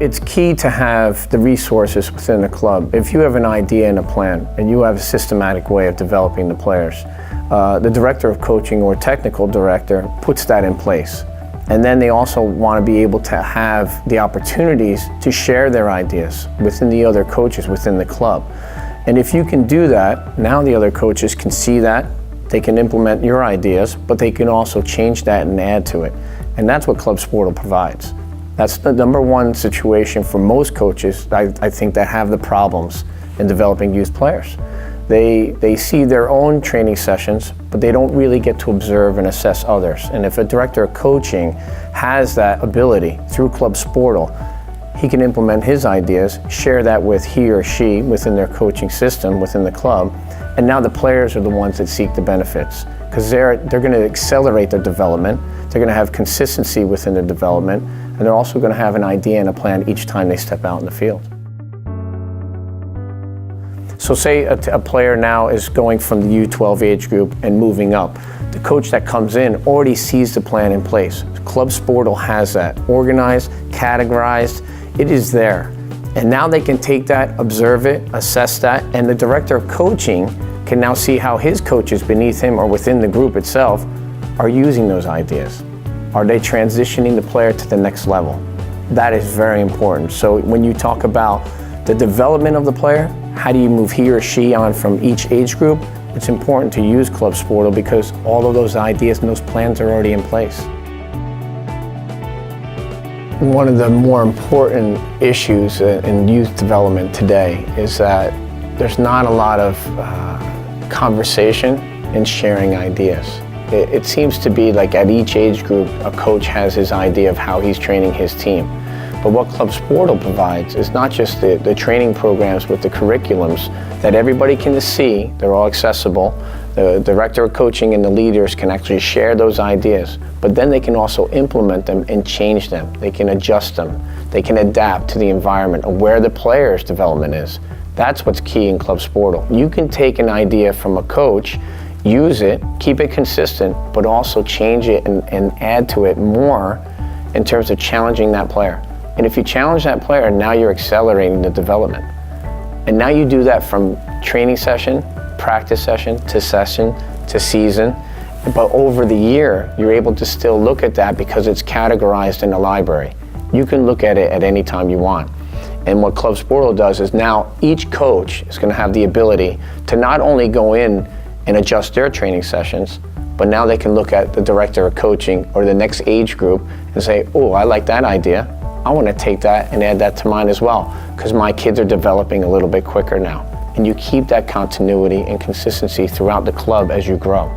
It's key to have the resources within the club. If you have an idea and a plan, and you have a systematic way of developing the players, the director of coaching or technical director puts that in place. And then they also want to be able to have the opportunities to share their ideas within the other coaches within the club. And if you can do that, now the other coaches can see that, they can implement your ideas, but they can also change that and add to it. And that's what ClubSportal provides. That's the number one situation for most coaches, I think, that have the problems in developing youth players. They see their own training sessions, but they don't really get to observe and assess others. And if a director of coaching has that ability through ClubSportal, he can implement his ideas, share that with he or she within their coaching system, within the club, and now the players are the ones that seek the benefits, because they're going to accelerate their development, they're going to have consistency within their development, and they're also going to have an idea and a plan each time they step out in the field. So say a player now is going from the U12 age group and moving up. The coach that comes in already sees the plan in place. ClubSportal has that organized, categorized, it is there. And now they can take that, observe it, assess that, and the director of coaching can now see how his coaches beneath him or within the group itself are using those ideas. Are they transitioning the player to the next level? That is very important. So when you talk about the development of the player, how do you move he or she on from each age group? It's important to use ClubSportal because all of those ideas and those plans are already in place. One of the more important issues in youth development today is that there's not a lot of conversation and sharing ideas. It seems to be like at each age group, a coach has his idea of how he's training his team. But what ClubSportal provides is not just the training programs with the curriculums that everybody can see, they're all accessible. The director of coaching and the leaders can actually share those ideas, but then they can also implement them and change them. They can adjust them. They can adapt to the environment of where the player's development is. That's what's key in ClubSportal. You can take an idea from a coach, use it, keep it consistent, but also change it and add to it more in terms of challenging that player. And if you challenge that player, now you're accelerating the development. And now you do that from training session, practice session to season. But over the year, you're able to still look at that because it's categorized in the library. You can look at it at any time you want. And what ClubSportal does is now each coach is going to have the ability to not only go in and adjust their training sessions, but now they can look at the director of coaching or the next age group and say, oh, I like that idea. I want to take that and add that to mine as well because my kids are developing a little bit quicker now. And you keep that continuity and consistency throughout the club as you grow.